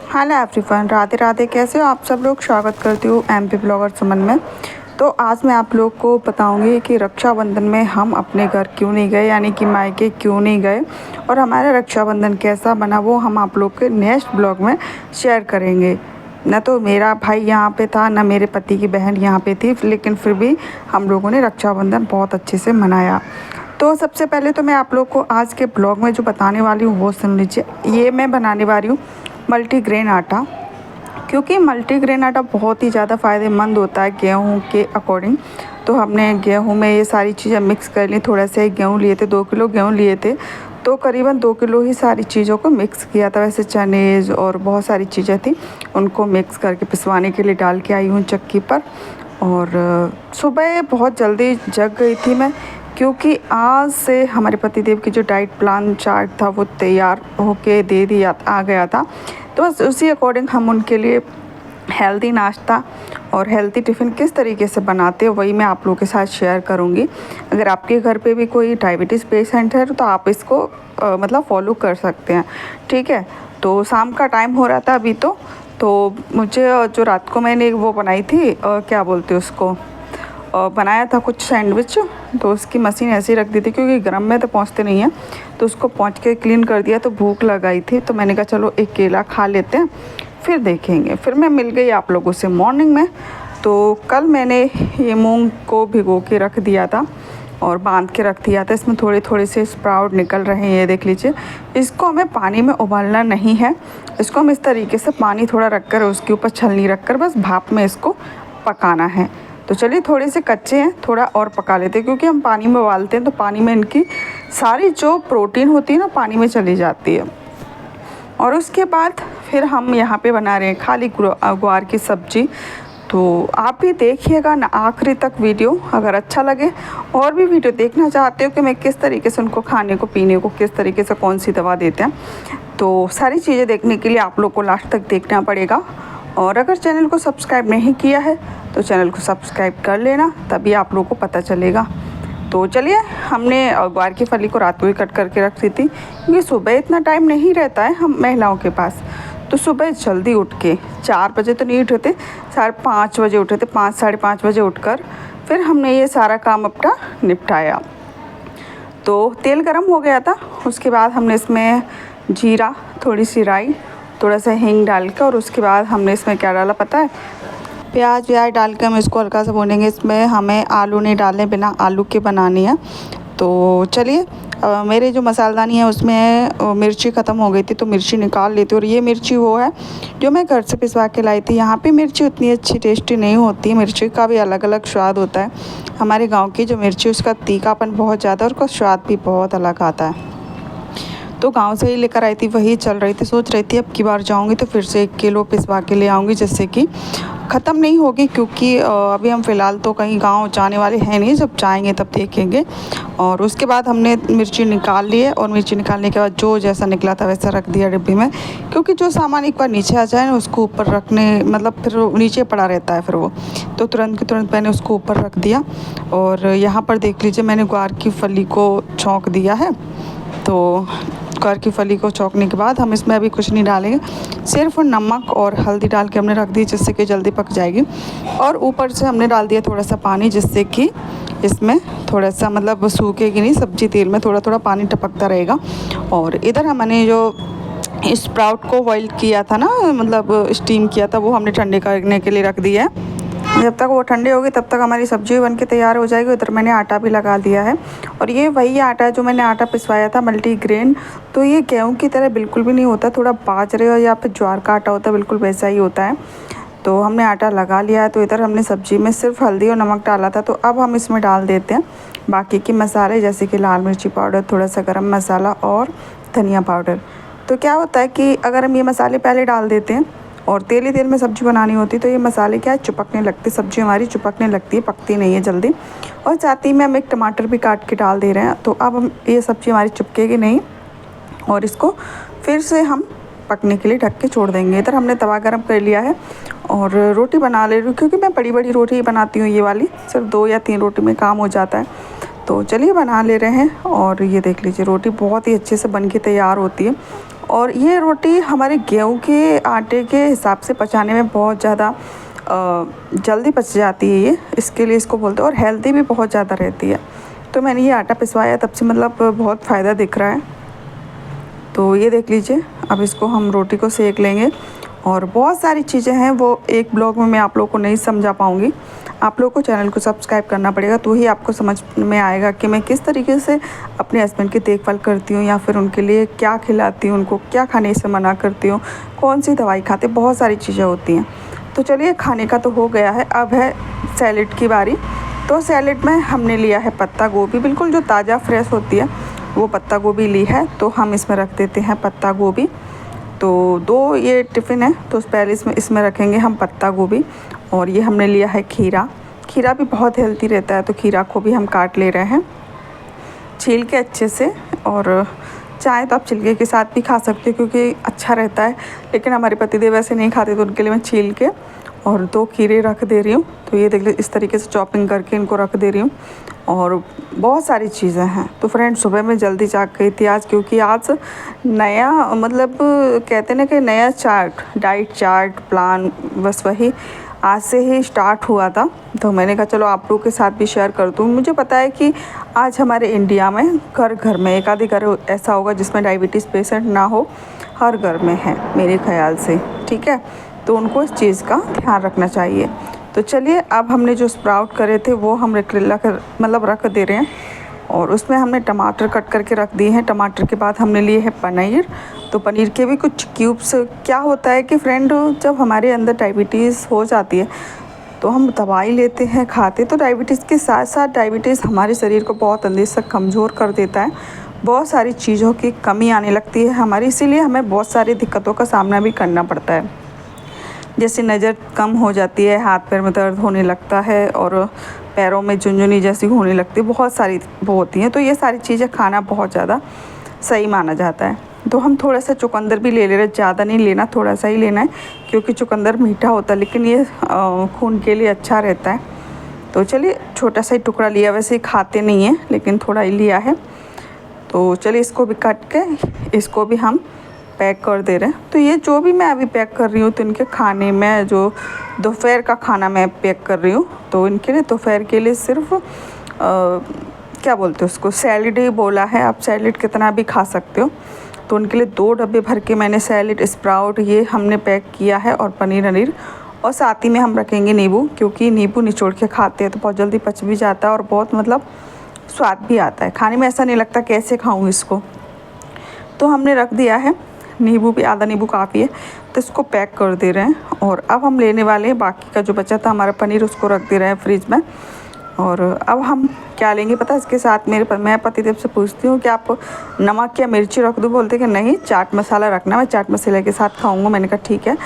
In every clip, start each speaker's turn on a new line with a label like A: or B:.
A: Hello everyone, Radhe Radhe. कैसे हो आप सब लोग। स्वागत करती हूँ एमपी ब्लॉगर सुमन में। तो आज मैं आप लोग को बताऊंगी कि रक्षाबंधन में हम अपने घर क्यों नहीं गए, यानी कि मायके क्यों नहीं गए, और हमारा रक्षाबंधन कैसा बना वो हम आप लोग के नेक्स्ट ब्लॉग में शेयर करेंगे। न तो मेरा भाई यहाँ पे था, न मेरे पति की बहन यहाँ पे थी, लेकिन फिर भी हम लोगों ने रक्षाबंधन बहुत अच्छे से मनाया। तो सबसे पहले तो मैं आप लोग को आज के ब्लॉग में जो बताने वाली हूँ वो सुन लीजिए। ये मैं बनाने वाली हूँ मल्टीग्रेन आटा, क्योंकि मल्टीग्रेन आटा बहुत ही ज़्यादा फ़ायदेमंद होता है गेहूं के अकॉर्डिंग। तो हमने गेहूं में ये सारी चीज़ें मिक्स कर ली। थोड़ा सा गेहूं लिए थे, 2 किलो गेहूं लिए थे, तो करीबन 2 किलो ही सारी चीज़ों को मिक्स किया था। वैसे चने और बहुत सारी चीज़ें थी, उनको मिक्स करके पिसवाने के लिए डाल के आई हूँ चक्की पर। और सुबह बहुत जल्दी जग गई थी मैं, क्योंकि आज से हमारे पतिदेव की जो डाइट प्लान चार्ट था वो तैयार होके दे दिया आ गया था। तो बस उसी अकॉर्डिंग हम उनके लिए हेल्दी नाश्ता और हेल्दी टिफ़िन किस तरीके से बनाते हैं वही मैं आप लोगों के साथ शेयर करूंगी। अगर आपके घर पे भी कोई डायबिटीज़ पेशेंट है तो आप इसको मतलब फॉलो कर सकते हैं, ठीक है। तो शाम का टाइम हो रहा था अभी। तो मुझे जो रात को मैंने वो बनाई थी, क्या बोलते हैं उसको, बनाया था कुछ सैंडविच, तो उसकी मशीन ऐसे ही रख दी थी क्योंकि गर्म में तो पहुँचते नहीं हैं। तो उसको पहुँच के क्लीन कर दिया। तो भूख लगाई थी तो मैंने कहा चलो एक केला खा लेते हैं, फिर देखेंगे। फिर मैं मिल गई आप लोगों से मॉर्निंग में। तो कल मैंने ये मूंग को भिगो के रख दिया था और बांध के रख दिया था। इसमें थोड़े थोड़े से स्प्राउट निकल रहे हैं, ये देख लीजिए। इसको हमें पानी में उबालना नहीं है, इसको हम इस तरीके से पानी थोड़ा रख कर उसके ऊपर छलनी रख कर बस भाप में इसको पकाना है। तो चलिए, थोड़े से कच्चे हैं, थोड़ा और पका लेते हैं, क्योंकि हम पानी में उबालते हैं तो पानी में इनकी सारी जो प्रोटीन होती है ना पानी में चली जाती है। और उसके बाद फिर हम यहाँ पे बना रहे हैं खाली ग्वार की सब्ज़ी। तो आप भी देखिएगा ना आखिरी तक वीडियो। अगर अच्छा लगे और भी वीडियो देखना चाहते हो कि मैं किस तरीके से उनको खाने को पीने को किस तरीके से कौन सी दवा देते हैं, तो सारी चीज़ें देखने के लिए आप लोग को लास्ट तक देखना पड़ेगा। और अगर चैनल को सब्सक्राइब नहीं किया है तो चैनल को सब्सक्राइब कर लेना, तभी आप लोगों को पता चलेगा। तो चलिए, हमने ग्वार की फली को रात को ही कट करके रख दी थी, क्योंकि सुबह इतना टाइम नहीं रहता है हम महिलाओं के पास। तो सुबह जल्दी उठ के 4 बजे तो नहीं उठे थे, 5:30 बजे उठे थे। 5 साढ़े 5 बजे उठकर फिर हमने ये सारा काम अपना निपटाया। तो तेल गरम हो गया था, उसके बाद हमने इसमें जीरा, थोड़ी सी राई, थोड़ा सा हींग डाल के, और उसके बाद हमने इसमें क्या डाला पता है, प्याज व्याज डाल के हम इसको हल्का सा भूनेंगे। इसमें हमें आलू नहीं डालने, बिना आलू के बनानी है। तो चलिए, मेरे जो मसालदानी है उसमें मिर्ची ख़त्म हो गई थी तो मिर्ची निकाल लेती हूँ। और ये मिर्ची वो है जो मैं घर से पिसवा के लाई थी। यहाँ पे मिर्ची उतनी अच्छी टेस्टी नहीं होती, मिर्ची का भी अलग अलग स्वाद होता है। हमारे गाँव की जो मिर्ची उसका तीखापन बहुत ज़्यादा और उसका स्वाद भी बहुत अलग आता है। तो गांव से ही लेकर आई थी, वही चल रही थी। सोच रही थी अब की बार जाऊंगी तो फिर से 1 किलो पिसवा के ले आऊँगी, जिससे कि ख़त्म नहीं होगी। क्योंकि अभी हम फ़िलहाल तो कहीं गांव जाने वाले हैं नहीं, जब जाएंगे तब देखेंगे। और उसके बाद हमने मिर्ची निकाल ली है, और मिर्ची निकालने के बाद जो जैसा निकला था वैसा रख दिया डिब्बी में, क्योंकि जो सामान एक बार नीचे आ जाए ना उसको ऊपर रखने, मतलब फिर नीचे पड़ा रहता है फिर वो, तो तुरंत के तुरंत मैंने उसको ऊपर रख दिया। और यहाँ पर देख लीजिए, मैंने ग्वार की फली को छौंक दिया है। तो ग्वार की फली को छौंकने के बाद हम इसमें अभी कुछ नहीं डालेंगे, सिर्फ नमक और हल्दी डाल के हमने रख दी, जिससे कि जल्दी पक जाएगी। और ऊपर से हमने डाल दिया थोड़ा सा पानी, जिससे कि इसमें थोड़ा सा मतलब सूखेगी नहीं सब्ज़ी, तेल में थोड़ा थोड़ा पानी टपकता रहेगा। और इधर हमने जो स्प्राउट को बॉईल किया था ना, मतलब स्टीम किया था, वो हमने ठंडे करने के लिए रख दिया है। जब तक वो ठंडे होगी तब तक हमारी सब्ज़ी बन के तैयार हो जाएगी। उधर मैंने आटा भी लगा दिया है। और ये वही आटा है जो मैंने आटा पिसवाया था मल्टीग्रेन। तो ये गेहूं की तरह बिल्कुल भी नहीं होता, थोड़ा बाजरे या फिर ज्वार का आटा होता है, बिल्कुल वैसा ही होता है। तो हमने आटा लगा लिया है। तो इधर हमने सब्ज़ी में सिर्फ हल्दी और नमक डाला था। तो अब हम इसमें डाल देते हैं बाकी के मसाले, जैसे कि लाल मिर्ची पाउडर, थोड़ा सा गरम मसाला और धनिया पाउडर। तो क्या होता है कि अगर हम ये मसाले पहले डाल देते हैं और तेल ही तेल में सब्ज़ी बनानी होती है तो ये मसाले क्या है, चिपकने लगते, सब्ज़ी हमारी चिपकने लगती है, पकती नहीं है जल्दी। और साथ ही में हम एक टमाटर भी काट के डाल दे रहे हैं। तो अब हम ये सब्ज़ी हमारी चिपकेगी नहीं, और इसको फिर से हम पकने के लिए ढक के छोड़ देंगे। इधर हमने तवा गरम कर लिया है और रोटी बना ले रही हूँ, क्योंकि मैं बड़ी बड़ी रोटी बनाती हूँ, ये वाली सिर्फ 2 या 3 रोटी में काम हो जाता है। तो चलिए बना ले रहे हैं। और ये देख लीजिए रोटी बहुत ही अच्छे से बन के तैयार होती है। और ये रोटी हमारे गेहूं के आटे के हिसाब से पचाने में बहुत ज़्यादा जल्दी पच जाती है, ये इसके लिए इसको बोलते हैं। और हेल्दी भी बहुत ज़्यादा रहती है। तो मैंने ये आटा पिसवाया तब से मतलब बहुत फ़ायदा दिख रहा है। तो ये देख लीजिए, अब इसको हम रोटी को सेक लेंगे। और बहुत सारी चीज़ें हैं वो एक ब्लॉग में मैं आप लोगों को नहीं समझा पाऊँगी। आप लोगों को चैनल को सब्सक्राइब करना पड़ेगा, तो ही आपको समझ में आएगा कि मैं किस तरीके से अपने हस्बैंड की देखभाल करती हूँ, या फिर उनके लिए क्या खिलाती हूँ, उनको क्या खाने से मना करती हूँ, कौन सी दवाई खाते, बहुत सारी चीज़ें होती हैं। तो चलिए खाने का तो हो गया है, अब है सैलेड की बारी। तो सैलेड में हमने लिया है पत्ता गोभी, बिल्कुल जो ताज़ा फ्रेश होती है वो पत्ता गोभी ली है। तो हम इसमें रख देते हैं पत्ता गोभी। तो 2 ये टिफ़िन है, तो पहले इसमें रखेंगे हम पत्ता गोभी। और ये हमने लिया है खीरा। खीरा भी बहुत हेल्दी रहता है, तो खीरा को भी हम काट ले रहे हैं छील के अच्छे से। और चाहे तो आप छिलके के साथ भी खा सकते हो क्योंकि अच्छा रहता है, लेकिन हमारे पतिदेव वैसे नहीं खाते, तो उनके लिए मैं छील के और 2 खीरे रख दे रही हूँ। तो ये देख लीजिए इस तरीके से चॉपिंग करके इनको रख दे रही हूँ। और बहुत सारी चीज़ें हैं। तो फ्रेंड सुबह मैं जल्दी जाग गई थी आज, क्योंकि आज नया मतलब कहते ना कि नया चार्ट, डाइट चार्ट प्लान, बस वही आज से ही स्टार्ट हुआ था। तो मैंने कहा चलो आप लोगों के साथ भी शेयर कर दूँ। मुझे पता है कि आज हमारे इंडिया में घर घर में एक आधे घर ऐसा होगा जिसमें डायबिटीज़ पेशेंट ना हो, हर घर में है मेरे ख्याल से, ठीक है। तो उनको इस चीज़ का ध्यान रखना चाहिए। तो चलिए अब हमने जो स्प्राउट करे थे वो हम रख दे रहे हैं। और उसमें हमने टमाटर कट करके रख दिए हैं। टमाटर के बाद हमने लिए हैं पनीर। तो पनीर के भी कुछ क्यूब्स, क्या होता है कि फ्रेंड जब हमारे अंदर डायबिटीज़ हो जाती है तो हम दवाई लेते हैं, खाते, तो डायबिटीज़ के साथ साथ डायबिटीज़ हमारे शरीर को बहुत अंदर से कमज़ोर कर देता है। बहुत सारी चीज़ों की कमी आने लगती है हमारी, इसीलिए हमें बहुत सारी दिक्कतों का सामना भी करना पड़ता है। जैसे नज़र कम हो जाती है, हाथ पैर में दर्द होने लगता है, और पैरों में झुनझुनी जैसी होने लगती है, बहुत सारी वो होती हैं। तो ये सारी चीज़ें खाना बहुत ज़्यादा सही माना जाता है। तो हम थोड़ा सा चुकंदर भी ले ले रहे, ज़्यादा नहीं लेना, थोड़ा सा ही लेना है, क्योंकि चुकंदर मीठा होता है, लेकिन ये खून के लिए अच्छा रहता है। तो चलिए छोटा सा ही टुकड़ा लिया, वैसे ही खाते नहीं हैं लेकिन थोड़ा ही लिया है। तो चलिए इसको भी काट के इसको भी हम पैक कर दे रहे हैं। तो ये जो भी मैं अभी पैक कर रही हूँ, तो इनके खाने में जो दोपहर का खाना मैं पैक कर रही हूँ, तो इनके लिए दोपहर के लिए सिर्फ क्या बोलते हैं उसको, सैलेड ही बोला है। आप सैलेड कितना भी खा सकते हो। तो उनके लिए 2 डब्बे भर के मैंने सैलेड, स्प्राउट ये हमने पैक किया है, और पनीर वनीर, और साथ ही में हम रखेंगे नींबू, क्योंकि नींबू निचोड़ के खाते हैं तो बहुत जल्दी पच भी जाता है और बहुत मतलब स्वाद भी आता है खाने में, ऐसा नहीं लगता कैसे खाऊँ इसको। तो हमने रख दिया है नींबू भी, आधा नींबू काफ़ी है। तो इसको पैक कर दे रहे हैं। और अब हम लेने वाले हैं बाकी का जो बचा था हमारा पनीर, उसको रख दे रहे हैं फ्रिज में। और अब हम क्या लेंगे पता है, इसके साथ मैं पतिदेव से पूछती हूँ कि आप नमक या मिर्ची रख दूँ, बोलते कि नहीं चाट मसाला रखना, मैं चाट मसाले के साथ खाऊँगा। मैंने कहा ठीक है।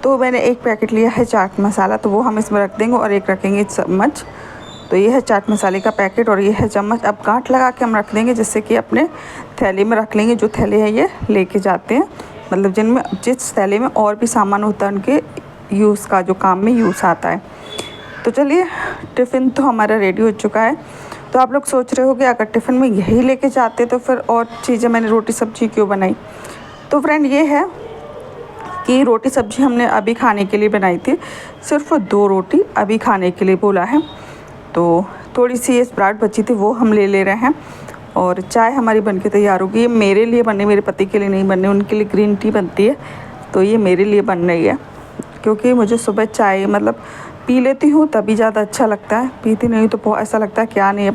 A: तो मैंने 1 पैकेट लिया है चाट मसाला, तो वो हम इसमें रख देंगे, और 1 रखेंगे चम्मच। तो ये है चाट मसाले का पैकेट और ये है चम्मच। अब गांठ लगा के हम रख देंगे, जिससे कि अपने थैली में रख लेंगे। जो थैले है ये लेके जाते हैं, मतलब जिनमें जिस थैले में और भी सामान होता है उनके यूज़ का, जो काम में यूज़ आता है। तो चलिए टिफ़िन तो हमारा रेडी हो चुका है। तो आप लोग सोच रहे हो कि अगर टिफ़िन में यही लेके जाते तो फिर और चीज़ें मैंने रोटी सब्ज़ी क्यों बनाई। तो फ्रेंड ये है कि रोटी सब्ज़ी हमने अभी खाने के लिए बनाई थी, सिर्फ 2 रोटी अभी खाने के लिए बोला है। तो थोड़ी सी ये स्प्राउट बची थी, वो हम ले रहे हैं। और चाय हमारी बनके तैयार होगी। ये मेरे लिए बनने, मेरे पति के लिए नहीं बनने, उनके लिए ग्रीन टी बनती है। तो ये मेरे लिए बन रही है, क्योंकि मुझे सुबह चाय मतलब पी लेती हूँ तभी ज़्यादा अच्छा लगता है, पीती नहीं तो बहुत ऐसा लगता है क्या नहीं।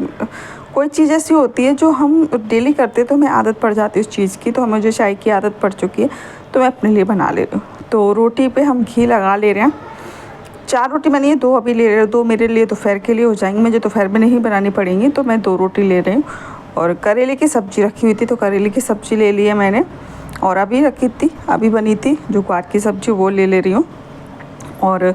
A: कोई चीज़ ऐसी होती है जो हम डेली करते तो हमें आदत पड़ जाती है उस चीज़ की। तो मुझे चाय की आदत पड़ चुकी है, तो मैं अपने लिए बना ले रही हूँ। तो रोटी पे हम घी लगा ले रहे हैं। 4 रोटी मैंने 2 अभी ले रहे हैं, 2 मेरे लिए दोपहर के लिए हो जाएंगी, मुझे दोपहर में नहीं बनानी पड़ेंगी, तो मैं 2 रोटी ले रही हूँ। और करेले की सब्ज़ी रखी हुई थी, तो करेले की सब्ज़ी ले ली है मैंने। और अभी रखी थी, अभी बनी थी जो ग्वार की सब्ज़ी, वो ले रही हूँ। और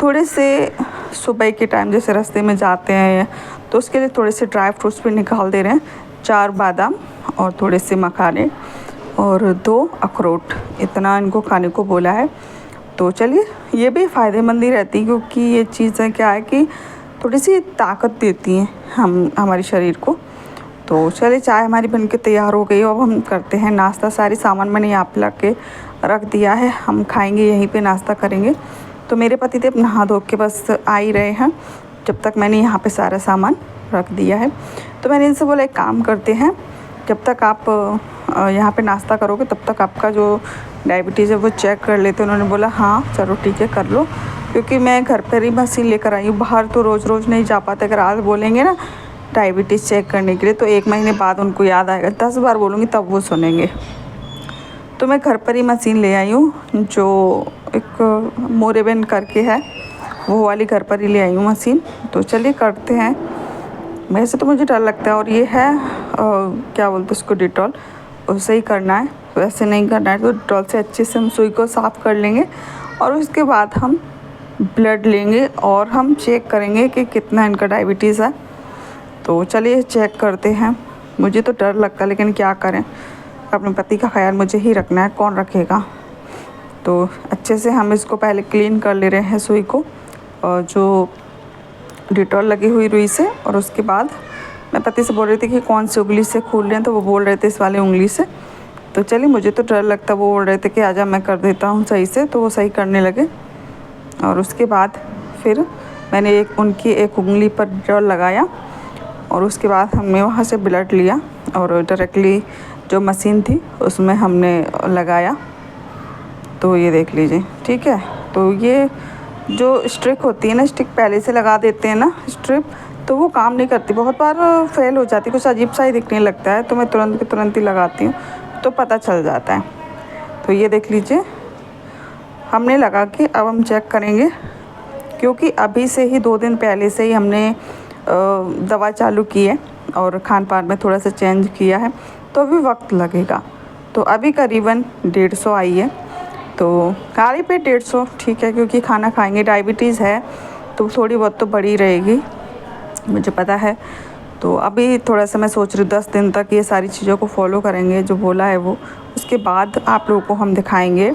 A: थोड़े से सुबह के टाइम जैसे रास्ते में जाते हैं तो उसके लिए थोड़े से ड्राई फ्रूट्स भी निकाल दे रहे हैं, 4 बादाम और थोड़े से मखाने और 2 अखरोट, इतना इनको खाने को बोला है। तो चलिए ये भी फ़ायदेमंद ही रहती है, क्योंकि ये चीज़ें क्या है कि थोड़ी सी ताकत देती हैं हमारे शरीर को। तो चलिए चाय हमारी बनके तैयार हो गई। अब हम करते हैं नाश्ता। सारी सामान मैंने यहाँ पे ला के रख दिया है, हम खाएंगे यहीं पे, नाश्ता करेंगे। तो मेरे पतिदेव नहा धो के बस आ ही रहे हैं, जब तक मैंने यहाँ पे सारा सामान रख दिया है। तो मैंने इनसे बोला एक काम करते हैं, जब तक आप यहाँ पे नाश्ता करोगे तब तक आपका जो डायबिटीज़ है वो चेक कर लेते। उन्होंने बोला हाँ चलो ठीक है कर लो, क्योंकि मैं घर पर ही मशीन लेकर आई हूँ, बाहर तो रोज़ रोज़ नहीं जा पाते। अगर आज बोलेंगे ना डायबिटीज़ चेक करने के लिए तो 1 महीने बाद उनको याद आएगा, 10 बार बोलूँगी तब वो सुनेंगे। तो मैं घर पर ही मशीन ले आई हूँ, जो एक मोरेबेन करके है, वो वाली घर पर ही ले आई हूँ मशीन। तो चलिए करते हैं। वैसे तो मुझे डर लगता है, और ये है क्या बोलते हैं उसको, डिटॉल, उससे ही करना है, वैसे नहीं करना है। तो डिटॉल से अच्छे से हम सुई को साफ़ कर लेंगे और उसके बाद हम ब्लड लेंगे और हम चेक करेंगे कि कितना इनका डायबिटीज़ है। तो चलिए चेक करते हैं। मुझे तो डर लगता है, लेकिन क्या करें, अपने पति का ख्याल मुझे ही रखना है, कौन रखेगा। तो अच्छे से हम इसको पहले क्लीन कर ले रहे हैं सुई को, और जो डिटॉल लगी हुई रुई से। और उसके बाद मैं पति से बोल रही थी कि कौन सी उंगली से खोल रहे हैं, तो वो बोल रहे थे इस वाली उंगली से। तो चलिए मुझे तो डर लगता, वो बोल रहे थे कि आजा मैं कर देता हूँ सही से, तो वो सही करने लगे। और उसके बाद फिर मैंने उनकी एक उंगली पर डिटॉल लगाया, और उसके बाद हमने वहाँ से ब्लड लिया और डायरेक्टली जो मशीन थी उसमें हमने लगाया। तो ये देख लीजिए, ठीक है। तो ये जो स्ट्रिप होती है ना, स्टिक पहले से लगा देते हैं ना स्ट्रिप, तो वो काम नहीं करती, बहुत बार फेल हो जाती, कुछ अजीब सा ही दिखने लगता है। तो मैं तुरंत के तुरंत ही लगाती हूँ, तो पता चल जाता है। तो ये देख लीजिए हमने लगा के अब हम चेक करेंगे, क्योंकि अभी से ही 2 दिन पहले से ही हमने दवा चालू की है और खान पान में थोड़ा सा चेंज किया है, तो अभी वक्त लगेगा। तो अभी करीबन 150 आई है, तो खाली पेट 150 ठीक है, क्योंकि खाना खाएंगे, डायबिटीज़ है तो थोड़ी बहुत तो बढ़ी रहेगी, मुझे पता है। तो अभी थोड़ा सा मैं सोच रही हूँ 10 दिन तक ये सारी चीज़ों को फॉलो करेंगे जो बोला है वो। उसके बाद आप लोगों को हम दिखाएंगे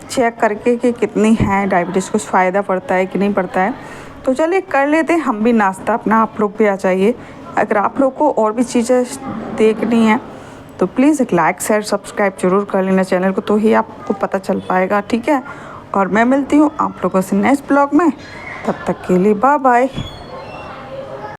A: चेक करके कि कितनी है डायबिटीज़, कुछ फ़ायदा पड़ता है कि नहीं पड़ता है। तो चलिए कर लेते हैं हम भी नाश्ता अपना, आप लोग भी आ जाइए। अगर आप लोग को और भी चीज़ें देखनी है तो प्लीज़ एक लाइक शेयर सब्सक्राइब जरूर कर लेना चैनल को, तो ही आपको पता चल पाएगा, ठीक है। और मैं मिलती हूँ आप लोगों से नेक्स्ट ब्लॉग में, तब तक के लिए बाय बाय।